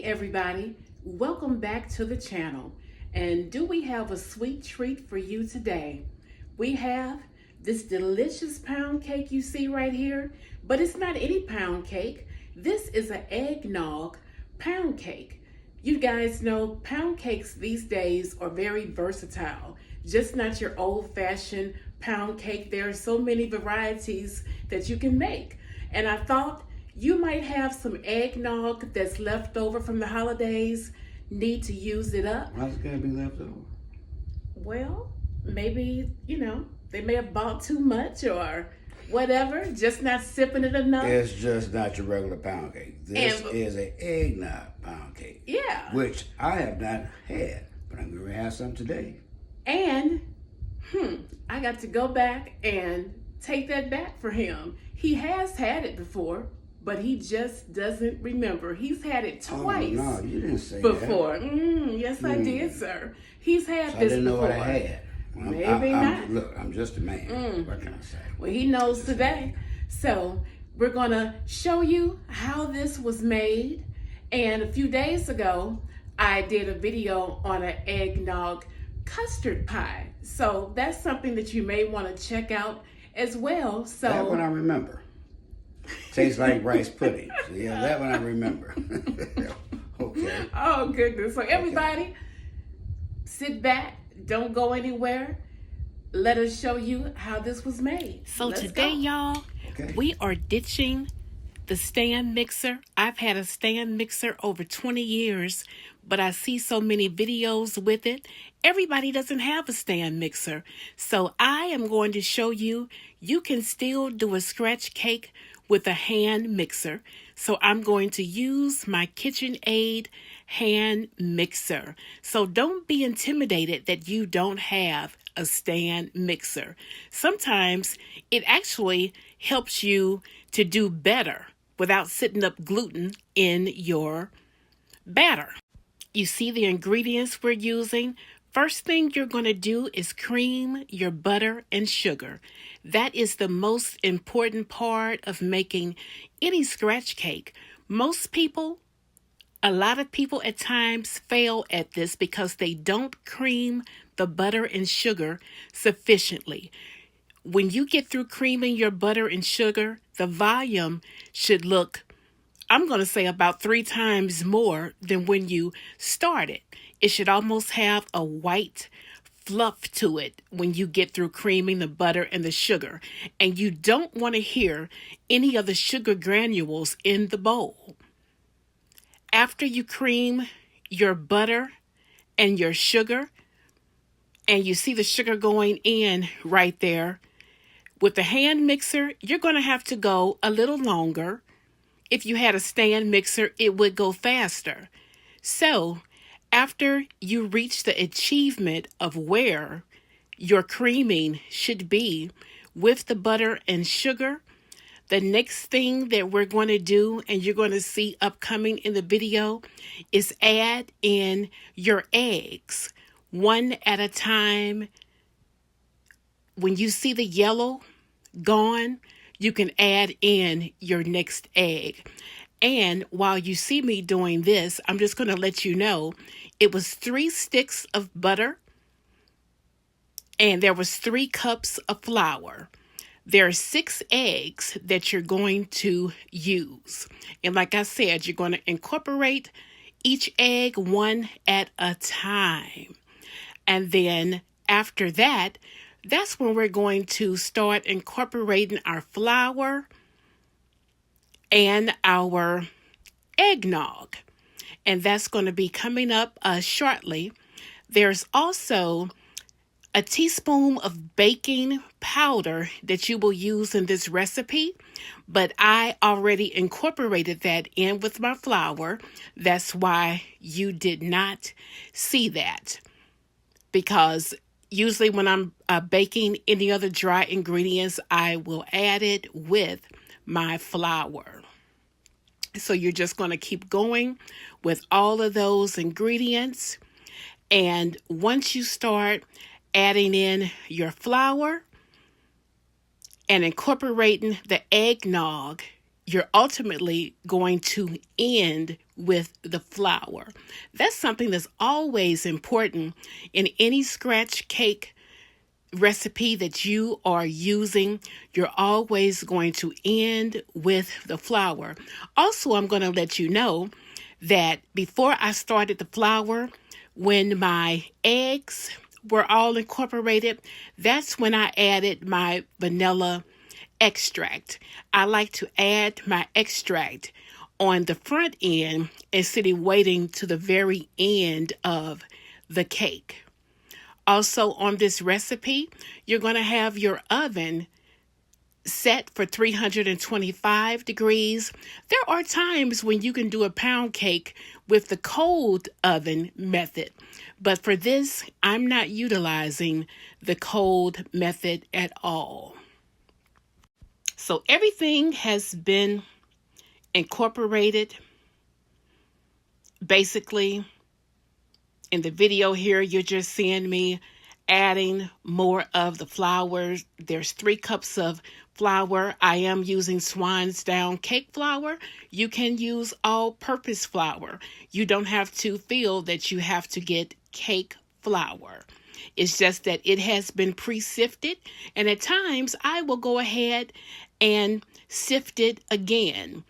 everybody, welcome back to the channel. And do we have a sweet treat for you today? We have this delicious pound cake you see right here, but it's not any pound cake. This is an eggnog pound cake. You guys know pound cakes these days are very versatile, just not your old-fashioned pound cake. There are so many varieties that you can make. And I thought you might have some eggnog that's left over from the holidays, need to use it up. Why's it gonna be left over? Well, maybe, they may have bought too much or whatever, just not sipping it enough. It's just not your regular pound cake. This is an eggnog pound cake. Yeah. Which I have not had, but I'm gonna have some today. And, I got to go back and take that back for him. He has had it before, but he just doesn't remember. He's had it twice. Oh, no, you didn't say before. that. Yes, I did, sir. He's had So this I didn't know before. what I had. Well, Maybe not. Look, I'm just a man. What can I say? Well, he knows today. So we're going to show you how this was made. And a few days ago, I did a video on an eggnog custard pie. So that's something that you may want to check out as well. So That one I remember. Tastes like rice pudding. So yeah, that one I remember. Okay. Oh, goodness. So everybody, sit back. Don't go anywhere. Let us show you how this was made. So Let's today, go. y'all, we are ditching the stand mixer. I've had a stand mixer over 20 years, but I see so many videos with it. Everybody doesn't have a stand mixer. So I am going to show you, you can still do a scratch cake with a hand mixer. So I'm going to use my KitchenAid hand mixer. So don't be intimidated that you don't have a stand mixer. Sometimes it actually helps you to do better without setting up gluten in your batter. You see the ingredients we're using? First thing you're going to do is cream your butter and sugar. That is the most important part of making any scratch cake. A lot of people at times fail at this because they don't cream the butter and sugar sufficiently. When you get through creaming your butter and sugar, the volume should look, I'm going to say, about 3 times more than when you started. It should almost have a white fluff to it when you get through creaming the butter and the sugar. And you don't want to hear any of the sugar granules in the bowl. After you cream your butter and your sugar, and you see the sugar going in right there, with the hand mixer, you're going to have to go a little longer. If you had a stand mixer, it would go faster. So, after you reach the achievement of where your creaming should be with the butter and sugar, the next thing that we're going to do, and you're going to see upcoming in the video, is add in your eggs, one at a time. When you see the yellow gone, you can add in your next egg. And while you see me doing this, I'm just going to let you know, it was 3 sticks of butter, and there was 3 cups of flour. There are 6 eggs that you're going to use. And like I said, you're going to incorporate each egg one at a time. And then after that, that's when we're going to start incorporating our flour and our eggnog. And that's going to be coming up shortly. There's also a teaspoon of baking powder that you will use in this recipe, but I already incorporated that in with my flour. That's why you did not see that, because usually when I'm baking any other dry ingredients, I will add it with my flour. So you're just going to keep going with all of those ingredients. And once you start adding in your flour and incorporating the eggnog, you're ultimately going to end with the flour. That's something that's always important in any scratch cake recipe that you are using. You're always going to end with the flour. Also, I'm going to let you know that before I started the flour, when my eggs were all incorporated, that's when I added my vanilla extract. I like to add my extract on the front end instead of waiting to the very end of the cake. Also, on this recipe, you're going to have your oven set for 325 degrees. There are times when you can do a pound cake with the cold oven method, but for this, I'm not utilizing the cold method at all. So everything has been incorporated. Basically, in the video here, you're just seeing me adding more of the flour. There's 3 cups of flour. I am using Swan's Down cake flour. You can use all-purpose flour. You don't have to feel that you have to get cake flour. It's just that it has been pre-sifted, and at times I will go ahead and sift it again,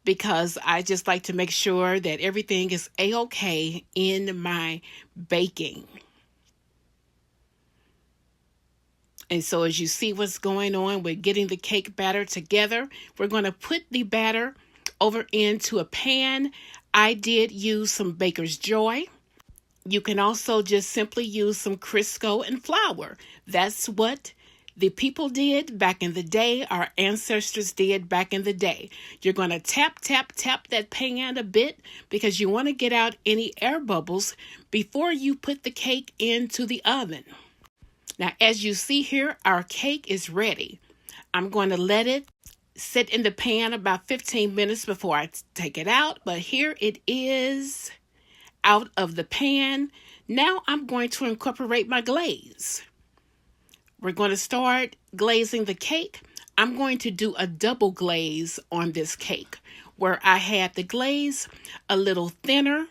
because I just like to make sure that everything is a-okay in my baking. And so as you see what's going on, we're getting the cake batter together. We're going to put the batter over into a pan. I did use some Baker's Joy. You can also just simply use some Crisco and flour. That's what the people did back in the day. Our ancestors did back in the day. You're going to tap, tap, tap that pan a bit because you want to get out any air bubbles before you put the cake into the oven. Now, as you see here, our cake is ready. I'm going to let it sit in the pan about 15 minutes before I take it out. But here it is out of the pan. Now I'm going to incorporate my glaze. We're going to start glazing the cake. I'm going to do a double glaze on this cake where I had the glaze a little thinner,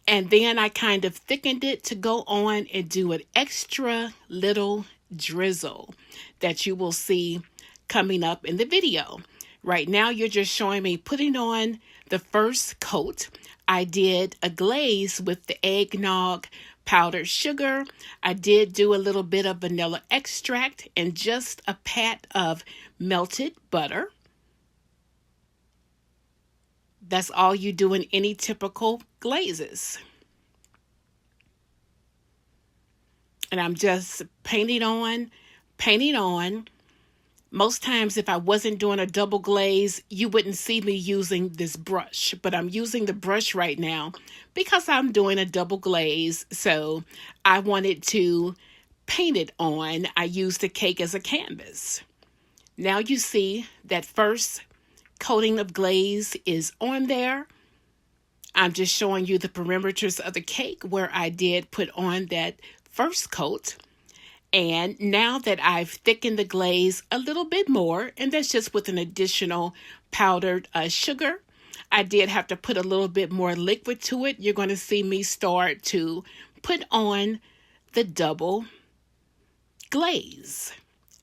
and then I kind of thickened it to go on and do an extra little drizzle that you will see coming up in the video. Right now, you're just showing me putting on the first coat. I did a glaze with the eggnog powdered sugar. I did do a little bit of vanilla extract and just a pat of melted butter. That's all you do in any typical glazes. And I'm just painting on. Most times, if I wasn't doing a double glaze, you wouldn't see me using this brush. But I'm using the brush right now because I'm doing a double glaze. So I wanted to paint it on. I used the cake as a canvas. Now you see that first coating of glaze is on there. I'm just showing you the perimeters of the cake where I did put on that first coat. And now that I've thickened the glaze a little bit more, and that's just with an additional powdered sugar, I did have to put a little bit more liquid to it. You're going to see me start to put on the double glaze.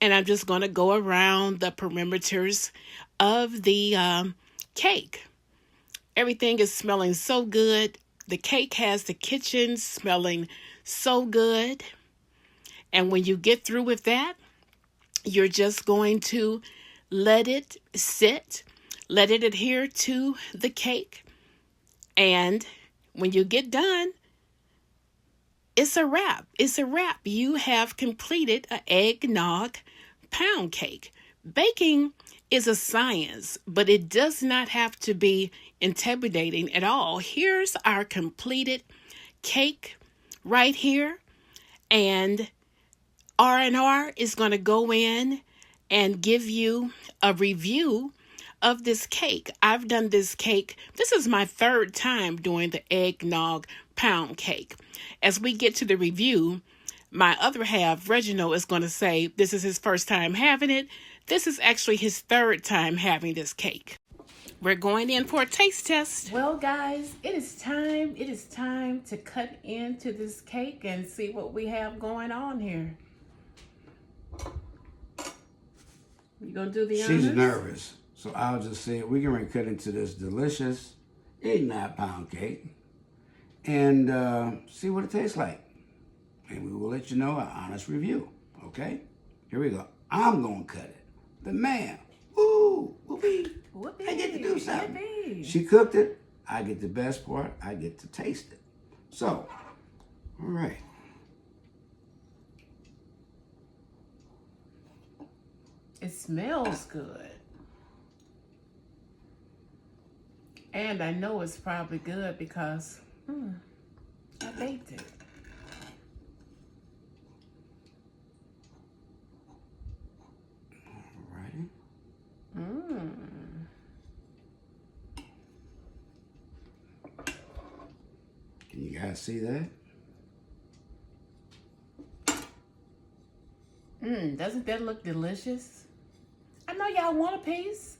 And I'm just going to go around the perimeters of the cake. Everything is smelling so good. The cake has the kitchen smelling so good. And when you get through with that, you're just going to let it sit, let it adhere to the cake. And when you get done, it's a wrap. It's a wrap. You have completed an eggnog pound cake. Baking is a science, but it does not have to be intimidating at all. Here's our completed cake right here. And R&R is going to go in and give you a review of this cake. I've done this cake. This is my 3rd time doing the eggnog pound cake. As we get to the review, my other half, Reginald, is going to say this is his first time having it. This is actually his 3rd time having this cake. We're going in for a taste test. Well, guys, it is time. It is time to cut into this cake and see what we have going on here. You gonna do the She's honors? nervous, so I'll just say we're going to cut into this delicious eggnog pound cake and see what it tastes like. And we will let you know our honest review. Okay? Here we go. I'm going to cut it. The man. Ooh, whoopee. Whoopee. I get to do something. Yippee. She cooked it. I get the best part. I get to taste it. So, all right. It smells good. And I know it's probably good because I baked it. All righty. Can you guys see that? Doesn't that look delicious? I know y'all want a piece.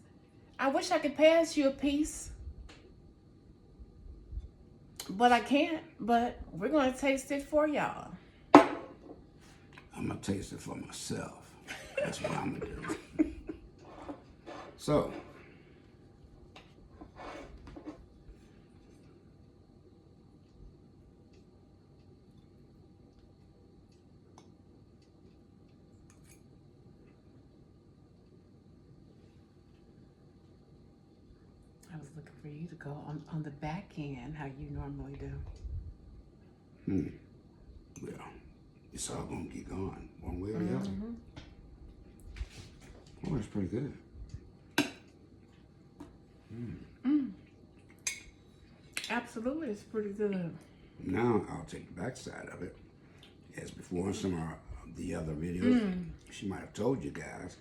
I wish I could pass you a piece. But I can't. But we're going to taste it for y'all. I'm going to taste it for myself. That's what I'm going to do. So, I was looking for you to go on the back end, how you normally do. well, it's all going to get gone one way or the other. Oh, that's pretty good. Absolutely, it's pretty good. Now I'll take the back side of it. As before in some of the other videos, she might have told you guys,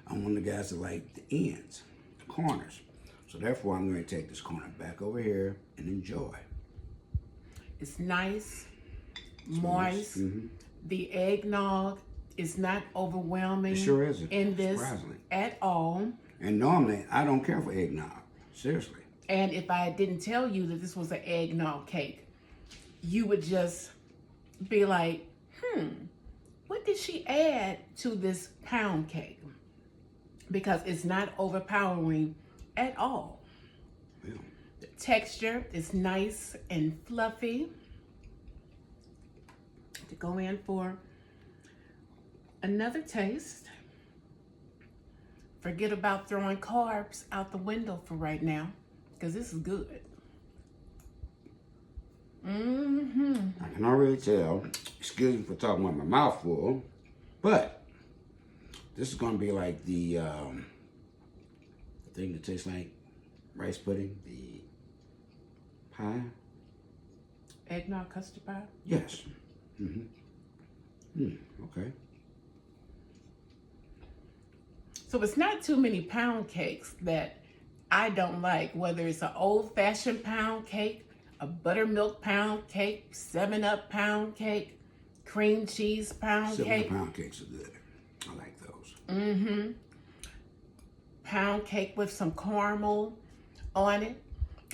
I'm one of the guys that like the ends, the corners. So therefore, I'm going to take this corner back over here and enjoy. It's nice, moist. Nice. The eggnog is not overwhelming It sure isn't, in this surprisingly. at all. And normally, I don't care for eggnog. Seriously. And if I didn't tell you that this was an eggnog cake, you would just be like, what did she add to this pound cake? Because it's not overpowering at all. Yeah. The texture is nice and fluffy. To go in for another taste. Forget about throwing carbs out the window for right now, because this is good. I can already tell, excuse me for talking with my mouth full, but this is going to be like the thing that tastes like rice pudding, the pie. Eggnog custard pie? Yes. Okay. So it's not too many pound cakes that I don't like, whether it's an old-fashioned pound cake, a buttermilk pound cake, 7-Up pound cake, cream cheese pound 7 cake. pound cakes are good. I like those. Pound cake with some caramel on it.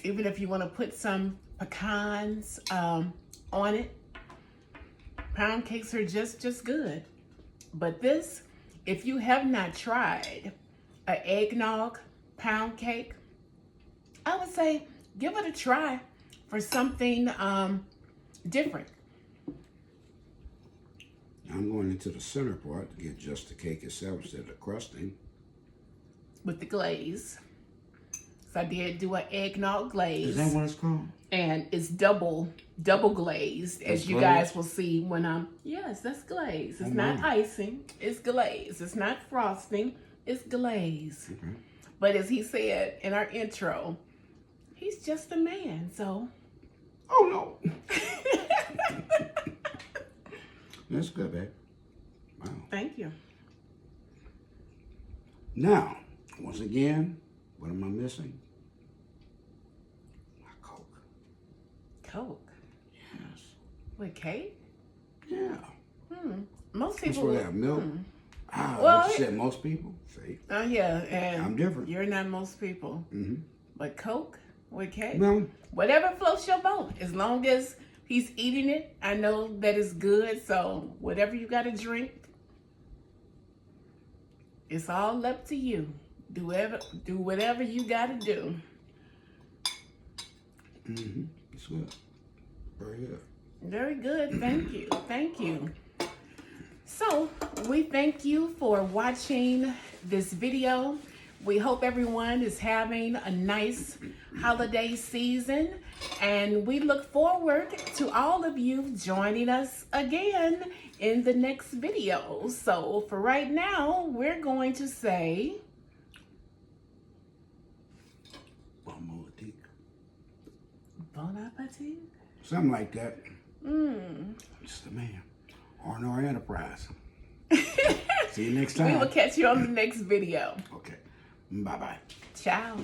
Even if you want to put some pecans on it. Pound cakes are just good. But this, if you have not tried an eggnog pound cake, I would say give it a try for something different. I'm going into the center part to get just the cake itself instead of the crusting. With the glaze. So I did do an eggnog glaze. Is that what it's called? And it's double glazed, as That's you glaze? guys will see when I'm, yes, that's glaze. It's not icing, it's glaze. It's not frosting, it's glaze. Okay. But as he said in our intro, he's just a man, so. Oh no. That's good, babe. Wow. Thank you. Now, once again, what am I missing? My Coke. Coke Yes. with cake? Yeah. Most That's people where I have milk. Ah, Well, what you said, most people? See? Oh yeah, and I'm different. You're not most people. Mm-hmm. But Coke with cake, Well, whatever floats your boat. As long as he's eating it, I know that it's good. So whatever you got to drink, it's all up to you. Do whatever you got to do. mm-hmm. It's good. Very good. Very good. Thank you. Thank you. So we thank you for watching this video. We hope everyone is having a nice holiday season, and we look forward to all of you joining us again in the next video. So for right now, we're going to say Bon appetit. bon appetit. Something like that. Just a man. R&R Enterprise. See you next time. We will catch you on the next video. Okay. Bye-bye. Ciao.